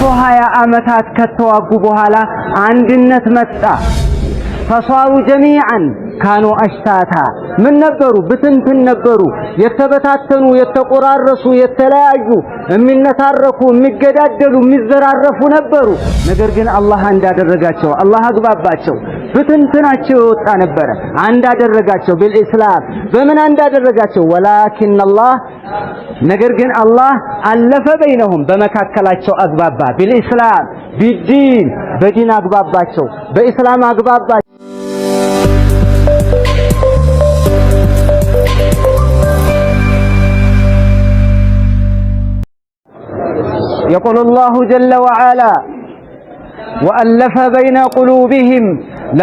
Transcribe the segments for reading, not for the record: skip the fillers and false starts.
ለ120 ዓመታት ከተዋጉ በኋላ አንድነት መጣ። فصاروا جميعا كانوا أشتاتا من نبروا بتنتن نبروا يتبتاتنوا يتقرارسوا يتلاعجوا من نتاركوا من قدادلوا من زرارفوا نبروا نقرقين الله عند درقاتشو الله أقباباتشو بتنتناتشو تنبرا عند درقاتشو بالإسلام بمن عند درقاتشو ولكن الله نقرقين الله ألف بينهم بمكاكلاتشو أقبابا بالإسلام بالدين بدين أقباباتشو بإسلام أقباباتشو. يقول الله جل وعلا وألف بين قلوبهم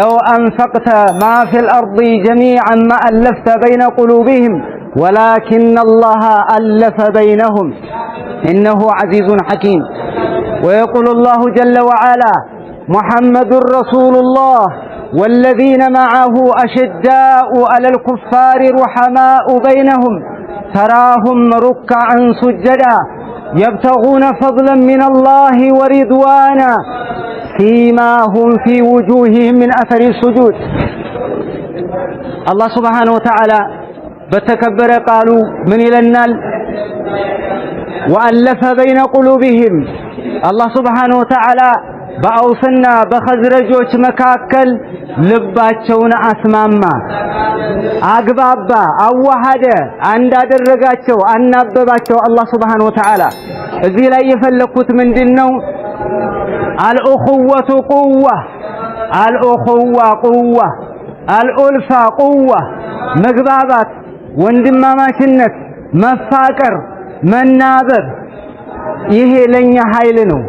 لو أنفقت ما في الأرض جميعا ما ألفت بين قلوبهم ولكن الله ألف بينهم إنه عزيز حكيم. ويقول الله جل وعلا محمد رسول الله والذين معه أشداء على الكفار رحماء بينهم تراهم ركعا سجدا يبتغون فضلا من الله ورضوانا سيماهم في وجوههم من أثر السجود. الله سبحانه وتعالى بتكبر قالوا من إلى النال وألف بين قلوبهم. الله سبحانه وتعالى بأوسنا بخزرجوش مكاكل ልባቸውን አስማማ አግባባ አዋሃደ አንድ አደረጋቸው አናበባቸው አላህ Subhanahu Wa Ta'ala። እዚህ ላይ የፈለኩት ምንድነው አልኡኹወቱ ቁዋ አልኡኹዋ ቁዋ አልኡልፋ ቁዋ መግባባት ወንድማማችነት መፋቀር መናበብ ይሄ ለኛ ኃይል ነው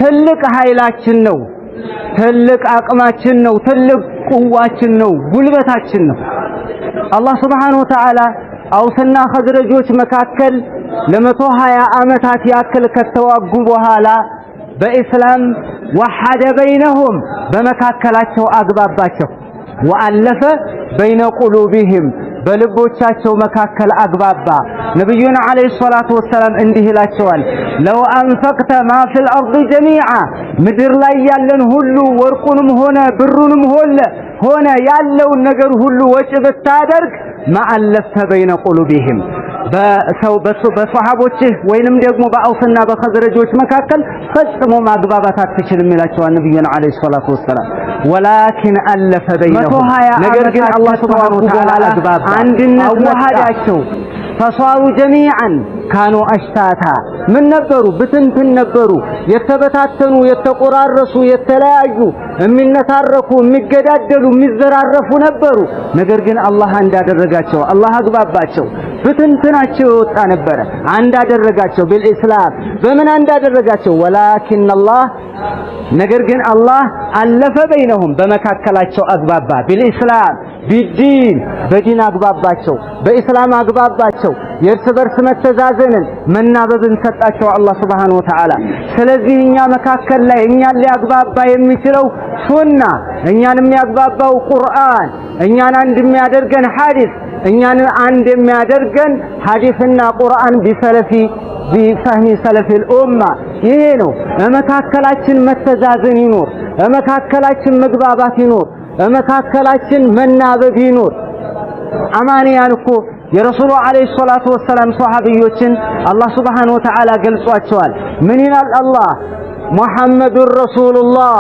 ትልቅ ኃይላችን ነው ትልቅ አቅማችን ነው ትልቅ ቁዋችን ነው ጉልበታችን ነው። አላህ Subhanahu Wa Ta'ala አውስና ኸዝረጆች መካከል ለ120 ዓመታት ያክል ከተዋጉ በኋላ በእስላም ወሐደ በይነሁም በመካከላቸው አግባባቸው ወአለፈ በይነ ቁሉቢሂም በልቦቻቸው መካከል አግባባ። ነብዩና አለይሂ ሰላቱ ወሰለም እንዲህ ይላቸዋል ለው አንፈቅተ ማ ፊል አርድ ጀሚዓ ምድር ላይ ያለን ሁሉ ወርቁንም ሆነ ብሩንም ሆነ ያለውን ነገር ሁሉ ወጭ ብታደርግ ማአለፍተ በይነ ቁሉቢሂም በሰሃቦችህ ወይንም ደግሞ በአውስና በኸዝረጆች መካከል ፈጽሞ ማግባባት አትችልም ይላቸዋል ነብዩና አለይሂ ሰላቱ ወሰለም። ወላኪን አለፈ በይነሁም ነገር ግን አላህ Subhanahu Wa Ta'ala አግባባ አንድነት ወሃዳቸው فصاروا جميعا كانوا أشتاتا من نبروا بتنتن نبروا يتبتاتنوا يتقرارسوا يتلاعجوا من نتاركوا من قدادلوا من زرارفوا نبروا نقرقين الله عند درقاتشو الله أقباباتشو بتنتناتشو تنبرا عند درقاتشو بالإسلام بمن عند درقاتشو ولكن الله نقرقين الله ألف بينهم بمكاكلاتشو أقبابا بالإسلام بالدين بدين أقباباتشو بإسلام أقباباتشو يرتبر متزازንን መናበብን ሰጣቸው አላህ Subhanahu Wa Ta'ala። ስለዚህ እኛ መካከል ላይ እኛን ሊያግባባ የሚችለው ሱና እኛን የሚያግባባው ቁርአን እኛን አንድ የሚያደርገን ሐዲስ እኛን አንድ የሚያደርገን ሐዲስና ቁርአን ቢፈህሚ ሰለፊል ኡማ ይሄ ነው። በመካከላችን መተዛዘን ይኖር በመካከላችን መግባባት ይኖር በመካከላችን መናበብ ይኖር። አማንያን እኮ የረሱሉ አለይሂ ሰላቱ ወሰለም ሷሃቢዮችን አላህ Subhanahu Wa Ta'ala ገልጿቸዋል። ምን ይላል አላህ ሙሐመዱር ረሱሉላህ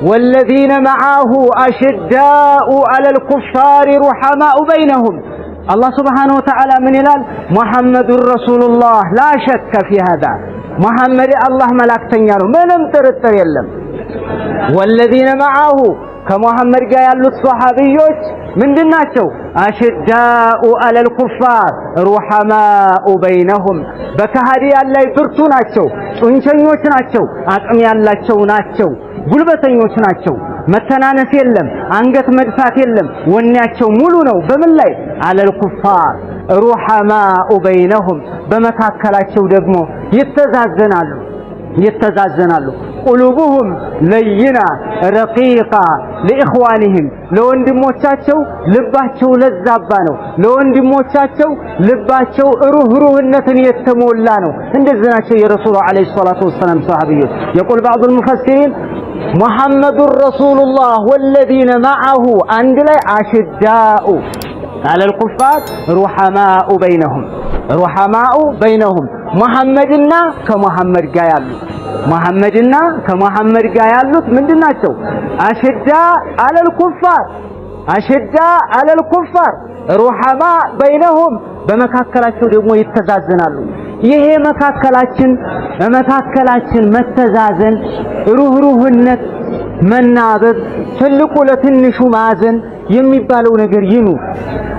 والذين معه أشداء على الكفار رحماء بينهم الله سبحانه وتعالى من يلال محمد رسول الله لا شك في هذا محمد الله ملاكتنيا ነው ምንም ጥርጥር የለም والذين معه ከሙሐመድ ጋር ያሉት ሷሃቢዮች ምንድናቸው አሽዳኡ አለል ኩፋር ሩሐማኡ በይነሁም በከሃዲያን ላይ ብርቱ ናቸው ጡንቸኞች ናቸው አቅም ያላቸው ናቸው ጉልበተኞች ናቸው መተናነስ የለም አንገት መድፋት የለም ወኔያቸው ሙሉ ነው በምን ላይ አለል ኩፋር ሩሐማኡ በይነሁም በመካከላቸው ደግሞ ይተዛዘናሉ يتزازنالو قلوبهم لينا رقيقة لإخوانهم لو اندموچاچو ልባቸው ለዛባ ነው ለወንድሞቻቸው ልባቸው ሩህሩህነትን የተሞላ ነው እንደዚህ ናቸው የረሱሉ አለይሂ ሰላቱ ወሰለም ሷሃቢዎች يقول بعض المفسرين محمد رسول الله والذين معه عند ላይ አሽዳኡ على الكفار رحماء بينهم محمدና ከመሐመድ ጋር ያሉት محمدና ከመሐመድ ጋር ያሉት ምንድናቸው አሽዳ على الكفار على الكفار رحماء بينهم በመካከላቸው ደግሞ ይተዛዘናሉ ይሄ መካከላችን መተዛዘን ሩህሩህነት መናበብ ትልቁ ለትንሹ ማዘን የሚባለው ነገር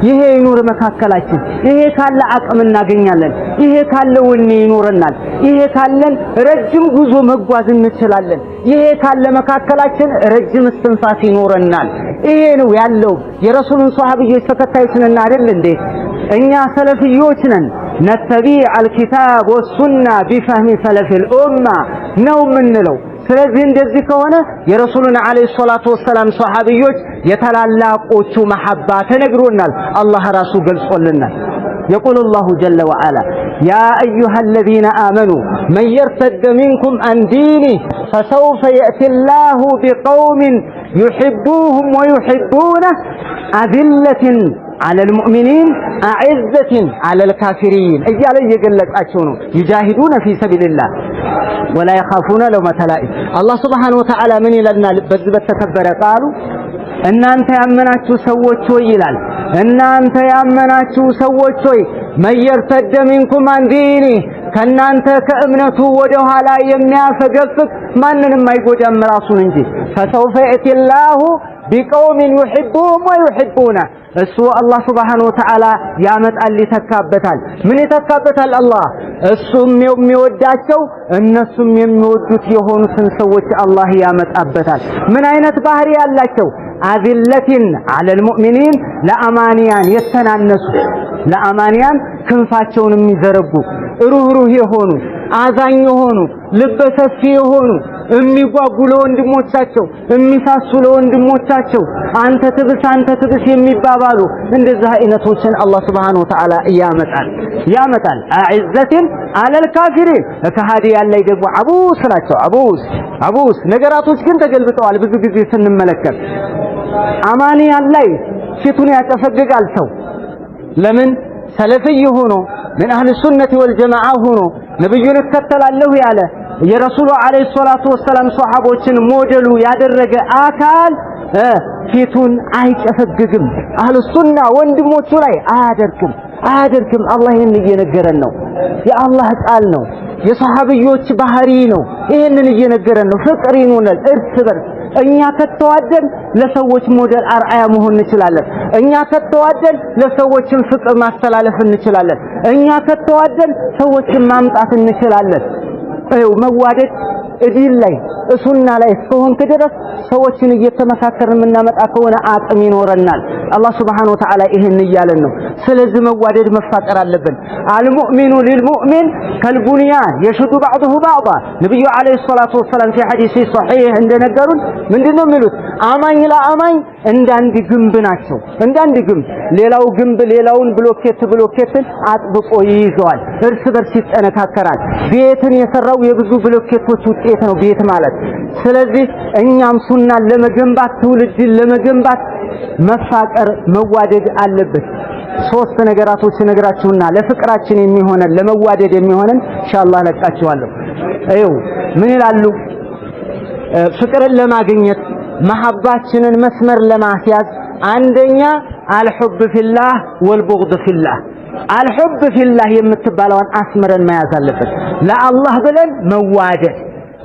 ይሄ ይኑር መካከላችን ይሄ ካለ አቅም እናገኛለን ይሄ ካለ ወኔ ይኖርናል ይሄ ካለን ረጅም ጉዞ መጓዝ እንችላለን ይሄ ካለ መካከላችን ረጅም እስትንፋስ ይኖርናል ይሄ ነው ያለው የረሱሉን ሷሃቢዎች ተከታዮች ነን አይደል እንዴ እኛ ሰለፊዮች ነን نتبع الكتاب والسنة بفهم سلف الأمة ነው ምንለው ስለዚህ እንደዚህ ከሆነ የረሱሉን አለይሂ ሰላቱ ወሰለም ሷሃቢዎች የተላላቆቹ መሐባ ተነግሮናል አላህ ራሱ ገልጾልናል يقول الله جل وعلا يا أيها الذين آمنوا من يرتد منكم عن دينه فسوف يأتي الله بقوم يحبوهم ويحبونه أذلة على المؤمنين أعزة على الكافرين أجعل يقلقاቸው ነው يجاهدون في سبيل الله ولا يخافون لومة لائم الله سبحانه وتعالى من ይላልና በዚህ በተከበረ ቃሉ እናንተ ያመናችሁ ሰዎች ሆይ ይላል እናንተ ያመናችሁ ሰዎች ሆይ መየርተደ ሚንኩም አንዲኒ ከናንተ ከእምነቱ ወደ ኋላ የሚያፈገፍግ ማንንም አይጎዳም ራሱን እንጂ فسوف يأتي الله بقوم يحبهم ويحبونه እሱ አላህ Subhanahu Wa Ta'ala ያመጣል ይተካበታል ምን ይተካበታል አላህ እሱም የሚወዳቸው እነሱም የሚወዱት የሆኑትን ሰዎች አላህ ያመጣበታል ምን አይነት ባህሪ ያላቸው አዚለቲን አለል ሙእሚኒን ለአማንያን የተናነሱ ለአማንያን ክንፋቸውን የሚዘረጉ ሩህሩህ የሆኑ አዛኝ የሆኑ ልበሰፊ የሆኑ የሚጓጉ ለወንድሞቻቸው የሚሳሱ ለወንድሞቻቸው አንተ ትብስ የሚባባሉ እንደዛ አይነቶችን አላህ Subhanahu Wa Ta'ala ያመጣል አዕዘትን አለል ካፊሪን ከሃዲያን ላይ ደግሞ አቡስ ናቸው አቡስ ነገራቶች ግን ተገልብጠዋል ብዙ ጊዜ ስንመለከት አማንያን ላይ ፊቱን ያጨፈግጋል ሰው ለምን ሰለፊይ ሆኖ من اهل السنه والجماعه ሆኖ ነብዩን ተከተላለሁ ያለ የረሱሉ አለይሂ ሰላቱ ወሰለም ሷሃቦችን ሞዴሉ ያደረገ አካል ፊቱን አይጨፈግግም አህሉ ሱና ወንድሞቹ ላይ አያደርግም አላህ ይሄን እየነገረን ነው የአላህ ቃል ነው የሷሃቢዎች ባህሪ ነው ይሄንን እየነገረን ነው ፍቅር ይኑነል እርስ በርስ እኛ ከተዋደን ለሰዎች ሞዴል አርአያ መሆን እንችላለን እኛ ከተዋደን ለሰዎችን ፍቅር ማስተላለፍ እንችላለን እኛ ከተዋደን ሰዎችን ማምጣት እንችላለን መዋደድ እዲን ላይ ሱና ላይ እስከሆንክ ድረስ ሰዎችን እየተመካከርን እናመጣ ከሆነ አቅም ይኖርናል አላህ Subhanahu Wa Ta'ala ይሄን ይያለን ነው ስለዚህ መዋደድ መፋቀር አለብን አልሙእሚኑ ሊልሙእሚን ከልቡንያን የሽዱ بعضه بعضا ነብዩ አለይሂ ሰላቱ ወሰለም في حديث صحيح እንደነገሩን ምንድነው የሚሉት አማኝ ለአማኝ እንዳንድ ግንብ ናቸው እንዳንድ ግንብ ሌላው ግንብ ሌላውን ብሎኬትን አጥብቆ ይይዘዋል እርስ በርስ ይጠነካከራል ቤትን የሰራው የብዙ ብሎኬቶች ውጤት ነው ቤት ማለት ስለዚህ እኛም ሱናን ለመገንባት ትውልድን ለመገንባት መፋቀር መዋደድ አለበት ሶስት ነገራቶች ነግራችሁና ለፍቅራችን የሚሆነን ለመዋደድ የሚሆነን ኢንሻአላህ ለቃችኋለሁ ምን ይላሉ ፍቅርን ለማግኘት መሐባችንን መስመር ለማስያዝ አንደኛ አልሁብ ፊላህ ወልቡግድ ፊላህ አልሁብ ፊላህ የምትባለውን አስመረን መያዝ አለበት ለአላህ ብለን መዋደድ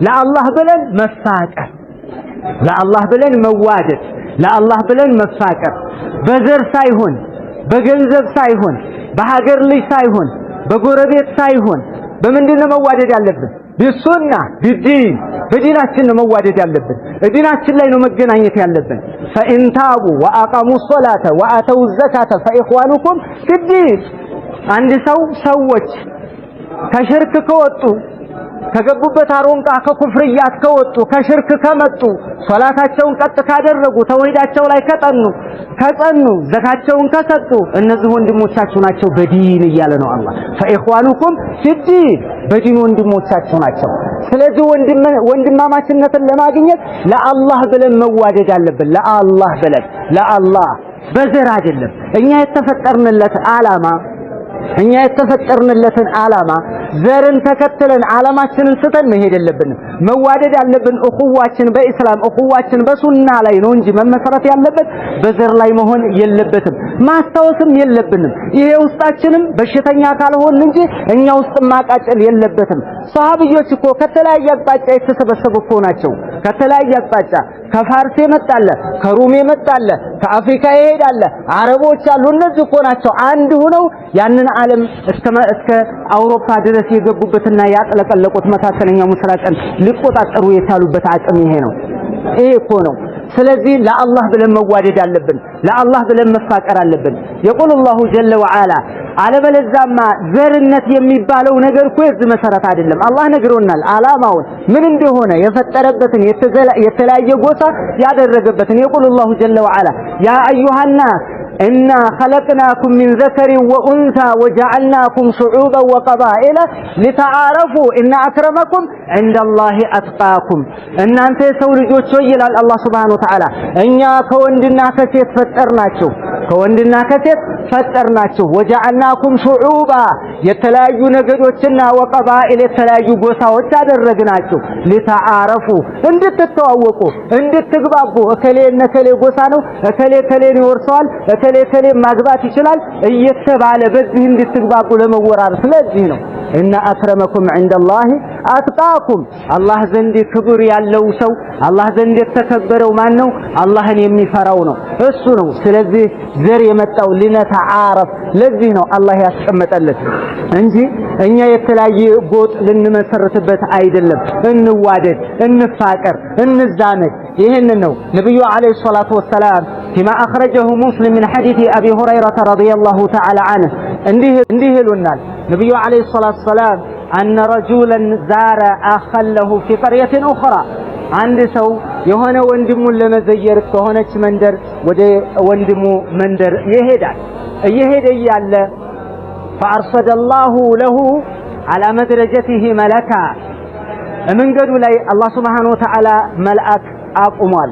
ለአላህ ብለን መፋቀር ለአላህ ብለን መዋደድ ለአላህ ብለን መፋቀር በዘር ሳይሆን በገንዘብ ሳይሆን በሀገር ልጅ ሳይሆን በጎረቤት ሳይሆን በምንድነው መዋደድ ያለብን ቢሱና ቢዲን በዲናችን ነው መዋደድ ያለብን ዲናችን ላይ ነው መገናኘት ያለብን فإن تابوا وأقاموا الصلاة وآتوا الزكاة فإخوانكم في الدين አንድ ሰዎች ከሽርክ ከወጡ ከገቡበት አሮንቃ ከኩፍርያት ከወጡ ከሽርክ ከመጡ ሶላታቸውን ቀጥ ካደረጉ ተውሂዳቸው ላይ ከጸኑ ዘካቸውን ከሰጡ እነዚህ ወንድሞቻችሁ ናቸው በዲን እያለ ነው አላህ። ፈኢኽዋኑኩም ፊዲን በዲን ወንድሞቻችሁ ናቸው። ስለዚህ ወንድማማችነትን ለማግኘት ለአላህ ብለን መዋደድ አለብን። ለአላህ በዘር አይደለም። እኛ የተፈጠርንለትን ዓላማ ዘርን ተከትለን ዓላማችንን ስተን መሄድ የለብንም። መዋደድ ያለብን እኹዋችን በእስላም እኹዋችን በሱና ላይ ነው እንጂ መመሰረት ያለበት በዘር ላይ መሆን የለበትም። ማስታወስም የለብንም። ይሄ ውስጣችንም በሽተኛ ካልሆን እንጂ እኛ ውስጥ ማቃጨል የለበትም። ሷሃቢዎች እኮ ከተለያየ አቅጣጫ የተሰበሰቡ እኮ ናቸው። ከተለያየ አቅጣጫ ከፋርስ የመጣለ ከሩም የመጣለ ከአፍሪካ ይሄዳለ አረቦች አሉ። እነዚህ እኮ ናቸው አንድ ሆነው ያንን ዓለም እስከ አውሮፓ ድረስ የገቡበትና ያጥለቀለቁት መካከለኛው ምስራቅን ሊቆጣጠሩ የቻሉበት አቅም ይሄ ነው። ይሄ እኮ ነው። ስለዚህ ለአላህ ብለን መዋደድ አለብን። ለአላህ ብለን መፋቀር አለብን። يقول الله جل وعلا አለበለዛማ ዘርነት የሚባለው ነገር እኮ የዚህ መሰረት አይደለም። አላህ ነግሮናል ዓላማውን ምን እንደሆነ የፈጠረበትን የተለያየ ጎሳ ያደረገበትን يقول الله جل وعلا يا أيها الناس إنا خلقناكم من ذكر وأنثى وجعلناكم شعوبا وقبائل لتعارفوا إن أكرمكم عند الله أتقاكم إن أنت سو ልጆች ይላል አላህ Subhanahu Wa Ta'ala እኛ ከወንድና ከሴት ፈጠርናችሁ ወጀዐልናኩም ሹዑባ የተለያዩ ነገዶችና ወቀባኢል የተለያዩ ጎሳዎች አደረግናችሁ ሊተዓረፉ እንድትተዋወቁ እንድትግባቡ እከሌ ጎሳ ነው እከሌን ይወርሰዋል እከሌ ማግባት ይችላል እየተባለ በዚህ እንድትግባቡ ለመወራር ስለዚህ ነው إن أكرمكم عند الله أتقاكم الله ዘንድ ክብር ያለው ሰው አላህ ዘንድ የተከበረው ማን ነው? አላህን የሚፈራው ነው እሱ ነው። ስለዚህ ዘር የመጣው ለነተዓረፍ ለዚህ ነው አላህ ያስቀመጠለት እንጂ እኛ የተለያየ ጎጥ ልንመሰርትበት አይደለም። እንዋደድ፣ እንፋቀር፣ እንዛመድ። ይሄን ነው ነብዩ አለይሂ ሰላቱ ወሰላም كما أخرجه مسلم من حديث أبي هريرة رضي الله تعالى عنه እንዲህ ይሉናል ነብዩ አለይሂ ሰላቱ ወሰላም أن رجلا زار أخا له في قرية أخرى አንድ ሰው የሆነ ወንድሙን ለመዘየር ከሆነች መንደር ወደ ወንድሙ መንደር ይሄዳል። እየሄደ ያለ فأرصد الله له على مدرجته ملكا መንገዱ ላይ አላህ Subhanahu Wa Ta'ala መልአክ አቁሟል።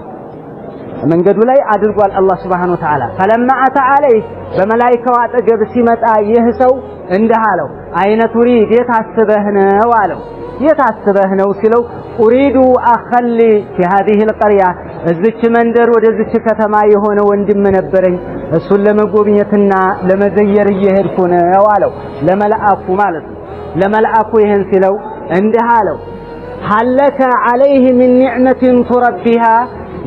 መንገዱ ላይ አድርጓል አላህ Subhanahu Wa Ta'ala فلما أتى عليه በመላእክቱ አጠገብ ሲመጣ ይህ ሰው እንደሃለው አይነቱ ሪድ የታስበህ ነው አለው። የታስበህ ነው ሲለው ኡሪዱ አኸሊ في هذه القرية እዚች መንደር ወደዚች ከተማ የሆነ ወንድም ነበረኝ እሱን ለመጎብኘትና ለመዘየር እየሄድኩ ነው አለው። ለመልአኩ ማለት ነው። ለመልአኩ ይሄን ሲለው እንደሃለው ሐለከ عليه من نعمة تربيها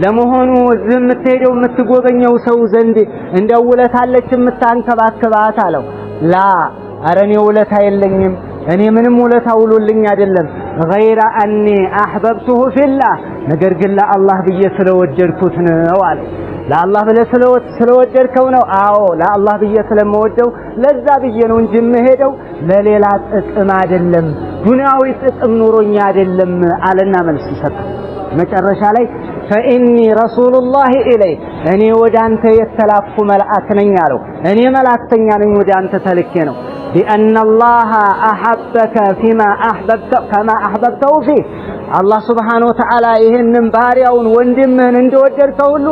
ለመሆኑ እዚህ የምትሄደው የምትጎበኘው ሰው ዘንድ እንደው ውለታለች የምታንከባከባት አለው። ላ አረኔ ውለታ የለኝም እኔ ምንም ውለታ ውሎልኝ አይደለም غير اني احببته في الله ነገር ግን ለአላህ ብዬ ስለወደድኩት ነው አለው። ለአላህ ብለህ ስለወደድከው ነው? አዎ ለአላህ ብዬ ስለምወደው ለዛ ብዬ ነው እንጂ የምሄደው ለሌላ ጥቅም አይደለም፣ ዱንያዊ ጥቅም ኑሮኛ አይደለም አለና መልስ ሰጠ። መጨረሻ ላይ فإني رسول الله إليك እኔ ወደ አንተ የተላኩ መልአክ ነኝ አለው። እኔ መልአክተኛ ነኝ ወደ አንተ ተልኬ ነው። بأن الله أحبك فيما أحببت كما أحببته فيه الله سبحانه وتعالى ይሄንን ባሪያውን ወንድምህን እንደወደድከው ሁሉ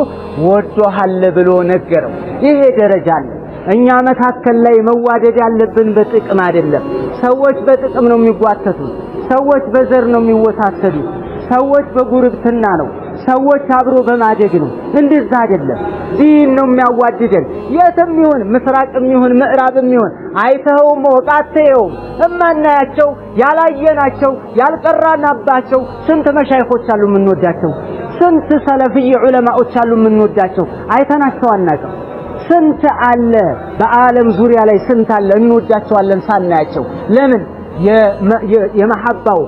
ወዶሃል ብሎ ነገረው። ይሄ ደረጃ አለ። እኛ መካከል ላይ መዋደድ ያለብን በጥቅም አይደለም። ሰዎች በጥቅም ነው የሚጓተቱት። ሰዎች በዘር ነው የሚወሳሰዱት። ሰዎች በጉርብትና ነው። ሰዎች አብሮ በማደግ ነው። እንደዛ አይደለም። ዲን ነው የሚያዋድደን። የትም ይሁን ምስራቅም ይሁን ምዕራብም ይሁን አይተኸውም ወቃተኸውም እማናያቸው ያላየናቸው ያልቀራናባቸው ስንት መሻይኾች አሉ የምንወዳቸው። ስንት ሰለፊይ ዑለማዎች አሉ የምንወዳቸው። አይተናቸው አናውቅም። ስንት አለ በዓለም ዙሪያ ላይ ስንት አለ እንወዳቸዋለን ሳናያቸው። ለምን? የመሐባው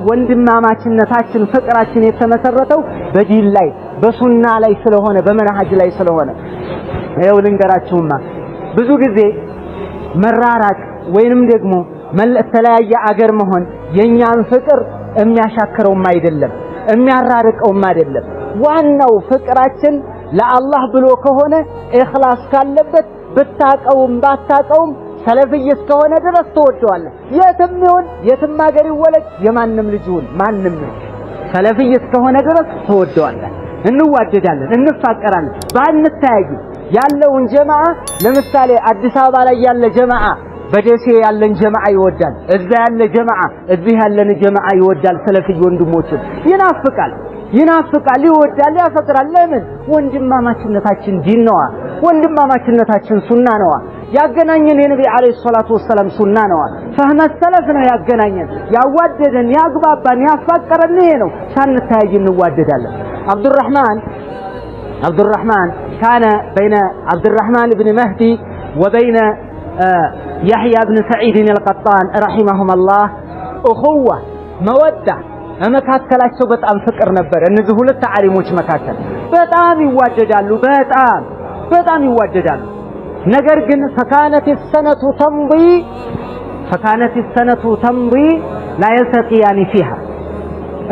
ወንድማማችነታችን ፍቅራችን የተመሰረተው በዲን ላይ በሱና ላይ ስለሆነ በመንሃጅ ላይ ስለሆነ ይኸው ልንገራችሁማ ብዙ ጊዜ መራራቅ ወይንም ደግሞ ተለያየ አገር መሆን የኛን ፍቅር የሚያሻክረውም አይደለም የሚያራርቀውም አይደለም ዋናው ፍቅራችን ለአላህ ብሎ ከሆነ ኢኽላስ ካለበት ብታቀውም ባታቀውም ሰለፊይ እስከሆነ ድረስ ተወደዋለህ የትም ይሁን የትም አገር ይወለድ የማንም ልጅ ይሁን ማንም ሰለፊይ እስከሆነ ድረስ ተወደዋለህ እንዋደዳለን እንፋቀራለን ባንተያይ ያለውን ጀማዓ ለምሳሌ አዲስ አበባ ላይ ያለ ጀማዓ በደሴ ያለን ጀማዓ ይወዳል እዛ ያለ ጀማዓ እዚህ ያለን ጀማዓ ይወዳል ሰለፊይ ወንድሞችን ይናፍቃል ይወዳል ያፈቅራል ለምን ወንድማማችነታችን ዲን ነው ወንድማማችነታችን ሱና ነው ያገናኘን የነብዩ አለይሂ ሰላቱ ወሰለም ሱና ነው ፈህመ ሰለፍ ነው ያገናኘን ያዋደደን ያግባባን ያፋቀረን ይሄ ነው ሳንተያይ እንዋደዳለን عبد الرحمن كان بين عبد الرحمن بن مهدي وبين يحيى بن سعيد القطان رحمهم الله أخوة مودة መካከላቸው በጣም ፍቅር ነበር እነዚህ ሁለት ዓሊሞች መካከል በጣም ይዋደዳሉ ነገር ግን فكانت السنة تمضي لا يلتقيان فيها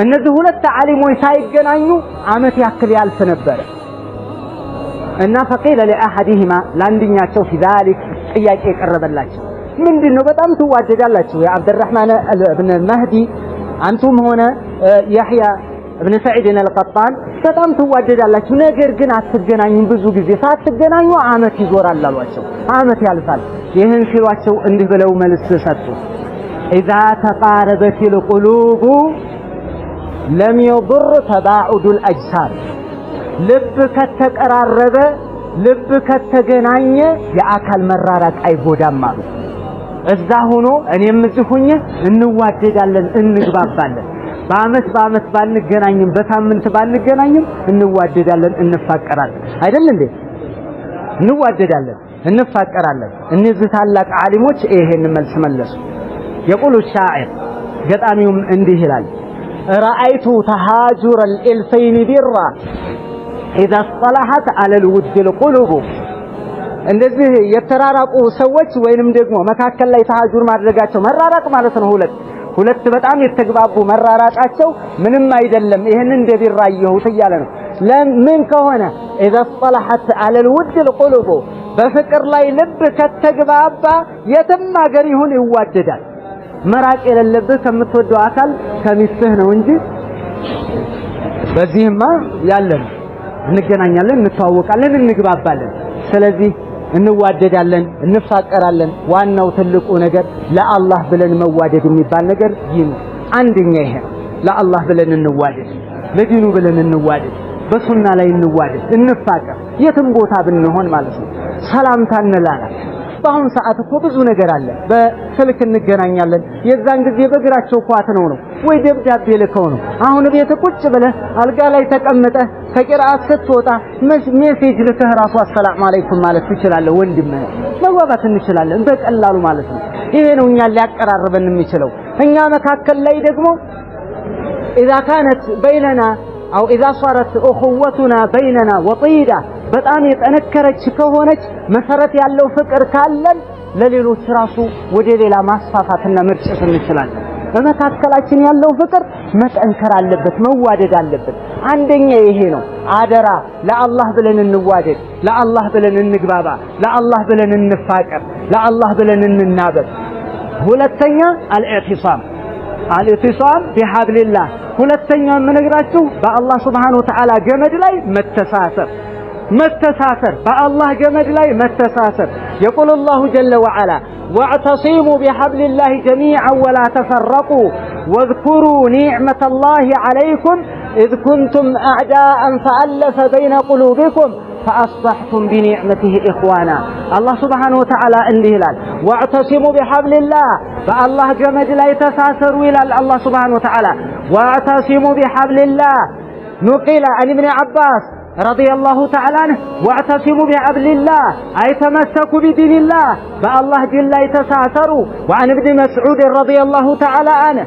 እነዚህ ሁለት ዓሊሞች ሳይገናኙ አመት ያክል ያልፍ ነበር እና فقيل لأحدهما ላንድኛቸው في ذلك ጥያቄ ቀረበላቸው ምንድነው በጣም ትዋደዳላችሁ የአብድ الرحمن بن مهدي አንቱም ሆነ ያህያ ابن سعيد القطان በጣም ትዋደዳላችሁ ነገር ግን አትገናኙም ብዙ ጊዜ ሳትገናኙ አመት ይዞራል አሏቸው አመት ያልፋል ይሄን ሲሏቸው እንዲህ ብለው መልስ ሰጡ اذا تقاربت القلوب لم يضر تباعد الاجسام ልብ ከተቀራረበ ልብ ከተገናኘ የአካል መራራቅ አይጎዳም አሉ እዛ ሆኖ እኔም እዚህ ሆኜ እንዋደዳለን እንግባባለን በአመት ባንገናኝም በሳምንት ባንገናኝም እንዋደዳለን እንፋቀራለን አይደል እንዴ እንዋደዳለን እንፋቀራለን እነዚህ ታላቅ ዓሊሞች ይሄን መልስ መለሱ يقول الشاعر ገጣሚውም እንዲህ ይላል رأيت تهاجر الالفين برا اذا اصطلحت على الود القلوب እንደዚህ የተራራቁ ሰዎች ወይንም ደግሞ መካከል ላይ ተሃጁር ማድረጋቸው መራራቅ ማለት ነው ሁለት በጣም የተግባቡ መራራቃቸው ምንም አይደለም ይሄንን እንደቢራየሁት ይያለ ነው ለምን ከሆነ اذا اصطلحت على الود القلوب በፍቅር ላይ ልብ ከተግባባ የትም ሀገር ይሁን ይዋደዳል መራቅ የሌለበት ከምትወደው አካል ከሚስትህ ነው እንጂ በዚህማ ያለን እንገናኛለን እንተዋወቃለን እንግባባለን ስለዚህ እንዋደዳለን እንፋቀራለን ዋናው ትልቁ ነገር ለአላህ ብለን መዋደድ የሚባል ነገር ይኑ አንደኛ ይሄ ለአላህ ብለን እንዋደድ ለዲኑ ብለን እንዋደድ በሱና ላይ እንዋደድ እንፋቀር የትም ቦታ ብንሆን ማለት ነው ሰላምታ እንላለን በአሁን ሰዓት እኮ ብዙ ነገር አለ በስልክ እንገናኛለን የዛን ጊዜ በግራቸው ኳት ነው ወይ ደብዳቤ ልከው ነው አሁን ቤት ቁጭ ብለህ አልጋ ላይ ተቀምጠህ ከቂራአት ስትወጣ ሜሴጅ ልከህ ራሱ አሰላሙ አለይኩም ማለት ትችላለህ ወንድም መግባባት እንችላለን በቀላሉ ማለት ነው ይሄ ነው እኛ ሊያቀራርበን የሚችለው እኛ መካከል ላይ ደግሞ اذا كانت بيننا او اذا صارت اخوتنا بيننا وطيده በጣም የጠነከረች ከሆነች መሰረት ያለው ፍቅር ካለን ለሌሎች ራሱ ወደ ሌላ ማስፋፋትና መርጨት እንችላለን በመካከላችን ያለው ፍቅር መጠንከር አለበት መዋደድ አለበት አንደኛ ይሄ ነው አደራ ለአላህ ብለን እንዋደድ ለአላህ ብለን እንግባባ ለአላህ ብለን እንፋቀር ለአላህ ብለን እንናበብ ሁለተኛ አልኢዕቲሳም ቢሐብሊላህ ሁለተኛ የምነግራችሁ በአላህ Subhanahu Wa Ta'ala ገመድ ላይ متساسر فالله جمد لا متساسر يقول الله جل وعلا واعتصموا بحبل الله جميعا ولا تفرقوا واذكروا نعمة الله عليكم إذ كنتم أعداء فألف بين قلوبكم فأصبحتم بنعمته إخوانا الله سبحانه وتعالى انهلال واعتصموا بحبل الله فالله جمد لا يتساسر إلى الله سبحانه وتعالى واعتصموا بحبل الله نقل عن ابن عباس رضي الله تعالى عنه واعتصموا بحبل الله أي تمسكوا بدين الله فالله جل يتساسروا وعن ابن مسعود رضي الله تعالى عنه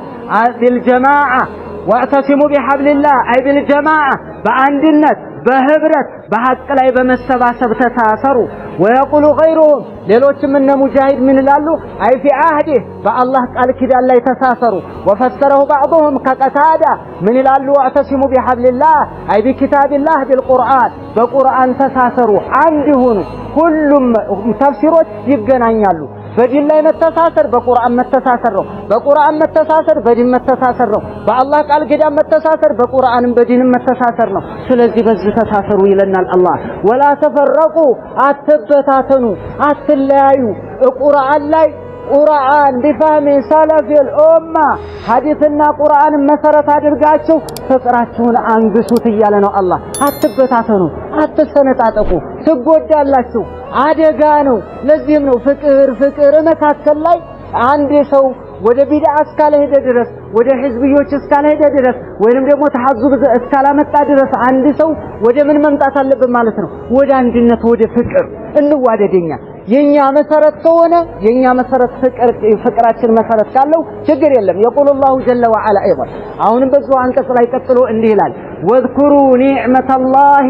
بالجماعة واعتصموا بحبل الله أي بالجماعة بأندنة بهبرة بحق لا بمسباسب تساسروا ويقول غيرهم ሌሎችም እነ ሙጃሂድ ምን ይላሉ አይ في عهده በአላህ ቃል ኪዳን ላይ ተሳሰሩ وفسره بعضهم كقتادة ምን ይላሉ واعتصموا بحبل الله أي بكتاب الله بالقرآن በቁርአን ተሳሰሩ አንድ ይሁኑ ሁሉም ተፍሲሮች ይገናኛሉ በዲን ላይ መተሳሰር በቁርአን መተሳሰር ነው በቁርአን መተሳሰር በዲን መተሳሰር ነው በአላህ ቃል ኪዳን መተሳሰር በቁርአንም በዲንም መተሳሰር ነው ስለዚህ በዚህ ተሳሰሩ ይለናል አላህ ولا تفرقوا አትበታተኑ አትለያዩ ቁርአን ላይ ቁርአን بفهم سلف الامه ሐዲስና ቁርአን መሰረት አድርጋችሁ ፍቅራችሁን አንግሱት እያለ ነው አላህ አትበታተኑ አትሰነጣጠቁ ትጎዳላችሁ አደጋ ነው ለዚህም ነው ፍቅር መካከል ላይ አንድ ሰው ወደ ቢድዓ እስካልሄደ ድረስ ወደ ህዝብዮች እስካልሄደ ድረስ ወይንም ደግሞ ተሐዙብ እስካላመጣ ድረስ አንድ ሰው ወደ ምን መምጣት አለበት ማለት ነው ወደ አንድነት ወደ ፍቅር እንዋደደኛ የኛ መሰረት ከሆነ የኛ መሰረት ፍቅራችን መሰረት ካለው ችግር የለም يقول الله جل وعلا ايضا አሁንም በዛው አንቀጽ ላይ ቀጥሎ እንዲህ ይላል واذكروا نعمة الله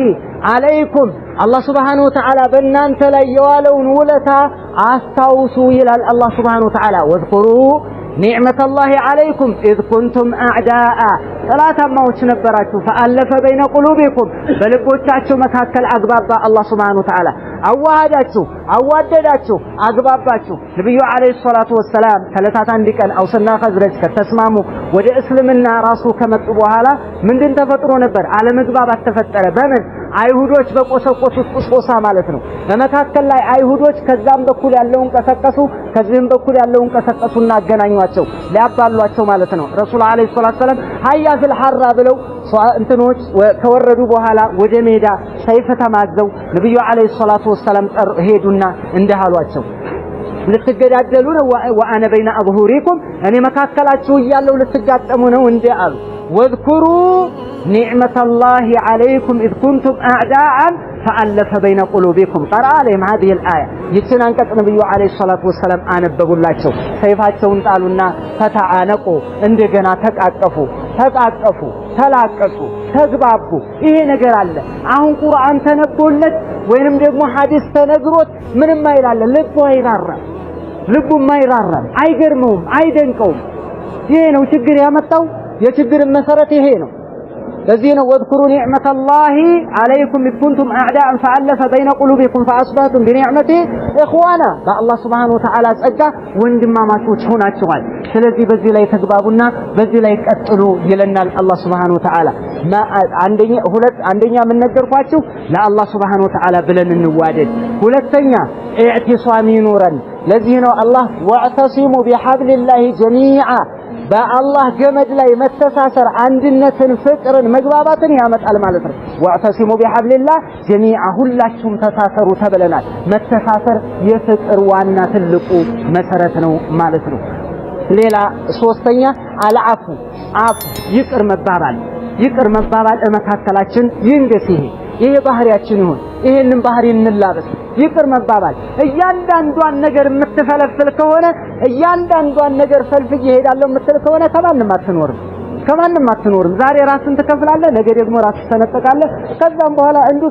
عليكم الله سبحانه وتعالى በእናንተ ላይ የዋለውን ውለታ አስታውሱ ይላል الله سبحانه وتعالى واذكروا نعمة الله عليكم إذ كنتم أعداء ثلاثة موت نبراتوا فألف بين قلوبكم بلبوتاتوا مكاكل أقبابا الله سبحانه وتعالى أوادداتوا أقباباتوا نبي عليه الصلاة والسلام ثلاثة عندكن أو سنة خزرج كتسماموا ودي اسلمنا راسو كمكتبوها لا من دين تفتروا نبر على مقبابات تفتر بمن አይሁዶች በቆሰቆሱት ቁስቆሳ ማለት ነው በመካከል ላይ አይሁዶች ከዛም በኩል ያለውን ቀሰቀሱ ከዚህም በኩል ያለውን ቀሰቀሱና አገናኙአቸው ሊያባሏቸው ማለት ነው ረሱል አለይሂ ሰላቱ ሰላም ሀያ ፍል ሐራ ብለው እንትኖች ከወረዱ በኋላ ወደ ሜዳ ሰይፍ ተማዘው ነብዩ አለይሂ ሰላቱ ሰላም ሄዱና እንደሃሏቸው ልትገዳደሉ ነው ወአነ በይነ አظهوركم እኔ መካከላችሁ ይያለው ልትጋጠሙ ነው እንደ አሉ واذكروا نعمة الله عليكم إذ كنتم أعداء فألف بين قلوبكم قرأ عليهم هذه الآية يتنان قد نبي عليه الصلاة والسلام آنببوا الله شو سيفاتهم قالوا فتعانقوا اندقنا تقاقفوا تلاقفوا تقبابوا إيه نقر الله አሁን ቁርአን ተነቦለት ወይንም ደግሞ ሐዲስ ተነግሮት ምንም አይላለ ልቡ ማይራራ አይገርመውም አይደንቀውም ይሄ ነው ችግር ያመጣው የችግር መሰረት ይሄ ነው ለዚህ ነው ወذكروا نعمة الله عليكم إذ كنتم أعداء فألف بين قلوبكم فأصبحتم بنعمته إخوانا الله سبحانه وتعالى ጸጋ ወንድማማቾች ሆናችኋል ስለዚህ በዚህ ላይ ተግባቡና በዚህ ላይ ቀጥሉ ይለናል አላህ Subhanahu Wa Ta'ala አንደኛ ምን ነገርኳችሁ ለአላህ Subhanahu Wa Ta'ala ብለን እንዋደድ ሁለተኛ ኢዕቲሳም ይኖረን ለዚህ ነው አላህ ወዕተሲሙ ቢሐብሊላሂ ጀሚዓ በአላህ ገመድ ላይ መተሳሰር አንድነትን ፍቅርን መግባባትን ያመጣል ማለት ነው ወዕተሲሙ ቢሐብሊላህ ጀሚዓ ሁላችሁም ተሳሰሩ ተብለናል መተሳሰር የፍቅር ዋና ትልቁ መሰረት ነው ማለት ነው ሌላ ሶስተኛ አልዓፉ ይቅር መባባል መካከላችን ይንገስ ይሄ ባህሪያችን ይሁን ይሄንን ባህሪ እንላበስ ይቅር መባባል እያንዳንዷን ነገር የምትፈለፍል ከሆነ እያንዳንዷን ነገር ፈልፍዬ እሄዳለሁ የምትል ከሆነ ከማንም አትኖርም ዛሬ ራስን ትከፍላለህ ነገ ደግሞ ራስን ተነጠቃለህ ከዛም በኋላ እንዱ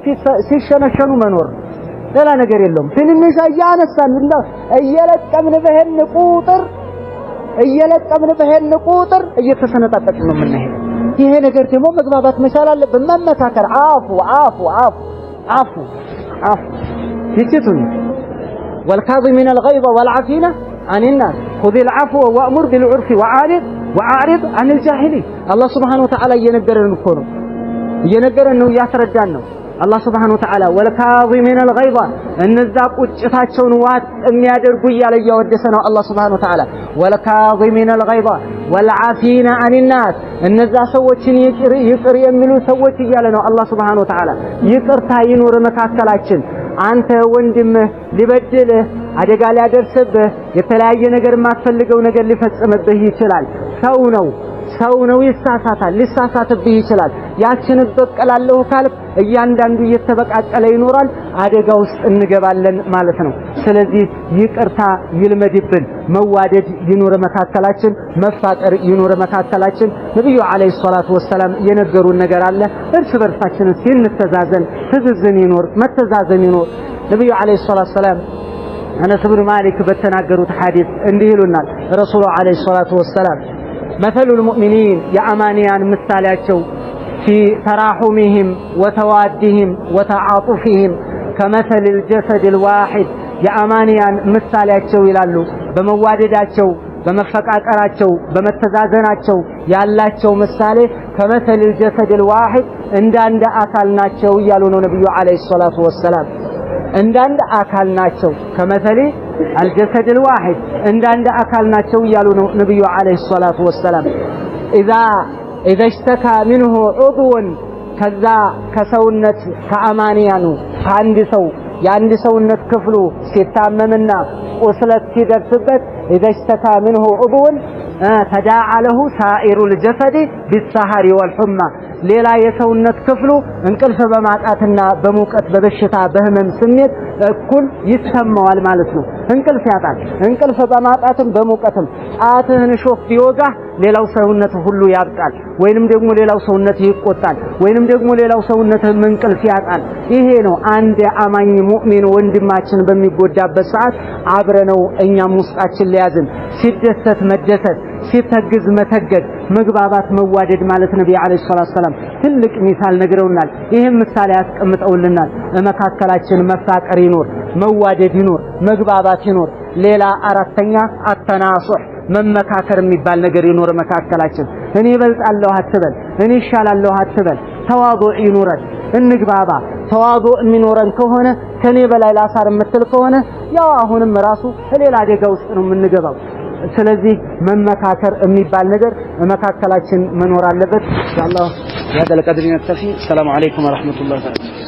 ሲሸነሸኑ መኖር ሌላ ነገር የለውም ትንንሽ ያነሳን እንደው እየለቀምን በሄን ቁጥር እየተሰነጣጠቅን ነው የምንሄደው ይሄ ነገር ደግሞ መግባባት መቻል አለብን መመካከር አፉ يتتون والكاظمين الغيظ والعافين عن الناس خذ العفو وأمر بالعرف وأعرض عن الجاهلين الله سبحانه وتعالى ينقرن يتردان الله سبحانه وتعالى والكاظمين الغيظ النزاق وجتاچون وات የሚያደርጉ ያለ ያወደሰነው الله سبحانه وتعالى والكاظمين الغيظ والعافين عن الناس እነዛ ሰዎችን ይቅር የሚሉ ሰዎች ይያለ ነው الله سبحانه وتعالى ይቅርታ ይኖር መካከላችን አንተ ወንድምህ ሊበድልህ አደጋ ሊያደርስብህ የተለያየ ነገር ማትፈልገው ነገር ሊፈጽምብህ ይችላል ሰው ነው ይሳሳታል ሊሳሳትብህ ይችላል ያችን በቀላለሁ ካልክ እያንዳንዱ እየተበቃቀለ ይኖራል አደጋ ውስጥ እንገባለን ማለት ነው ስለዚህ ይቅርታ ይልመድብን መዋደድ ይኖር መካከላችን መፋቀር ይኖር መካከላችን ነብዩ አለይሂ ሰላቱ ወሰለም የነገሩን ነገር አለ እርስ በርሳችን ሲንተዛዘን ትዝዝን ይኖር መተዛዘን ይኖር ነብዩ አለይሂ ሰላቱ ወሰላም አነስ ብን ማሊክ በተናገሩት ሐዲስ እንዲህ ይሉናል ረሱሉ አለይሂ ሰላቱ ወሰላም መሰሉል ሙእሚኒን የአማንያን ምሳሌያቸው في تراحمهم وتوادهم وتعاطفهم كمثل الجسد الواحد የአማንያን ምሳሌያቸው ይላሉ በመዋደዳቸው በመፈቃቀራቸው በመተዛዘናቸው ያላቸው ምሳሌ كمثل الجسد الواحد እንዳንድ አካል ናቸው እያሉ ነው ነብዩ አለይሂ ሰላቱ ወሰላም እንዳንድ አካል ናቸው كمثل الجسد الواحد እንዳንድ አካል ናቸው እያሉ ነው ነብዩ አለይሂ ሰላቱ ወሰላም إذا اشتكى منه عضو ከዛ ከሰውነት ከአማንያኑ አንድ ሰው የአንድ ሰውነት ክፍሉ ሲታመምና ቁስለት ሲደርስበት إذا اشتكى منه عضو تداعى له سائر الجسد بالسهر والحمى ሌላ የሰውነት ክፍሉ እንቅልፍ በማጣትና በሙቀት በበሽታ በህመም ስሜት እኩል ይሰማዋል ማለት ነው እንቅልፍ ያጣል እንቅልፍ በማጣትም በሙቀትም ጣትህን ሾክ ቢወጋ ሌላው ሰውነት ሁሉ ያብጣል ወይንም ደግሞ ሌላው ሰውነት ይቆጣል ወይንም ደግሞ ሌላው ሰውነት እንቅልፍ ያጣል ይሄ ነው አንድ አማኝ ሙእሚን ወንድማችን በሚጎዳበት ሰዓት አብረነው እኛም ውስጣችን ለያዝን ሲደሰት መደሰት ሲተግዝ መተገዝ መግባባት መዋደድ ማለት ነብዩ አለይሂ ሰላቱ ሰላም ትልቅ ሚሳል ነግረውናል ይሄን ምሳሌ ያስቀምጠውልናል መካከላችን መፋቀር ይኖር መዋደድ ይኖር መግባባት ይኖር ሌላ አራተኛ አተናሱህ መመካከር የሚባል ነገር ይኖር መካከላችን እኔ እበልጣለሁ አትበል እኔ እሻላለሁ አትበል ተዋዱዕ ይኖረን እንግባባ ተዋዱዕ የሚኖረን ከሆነ ከኔ በላይ ላሳር የምትል ከሆነ ያው አሁንም ራሱ ሌላ አደጋ ውስጥ ነው የምንገባው ስለዚህ መመካከር የሚባል ነገር መካከላችን መኖር አለበት ኢንሻአላህ هذا القدر نكتفي السلام عليكم ورحمة الله وبركاته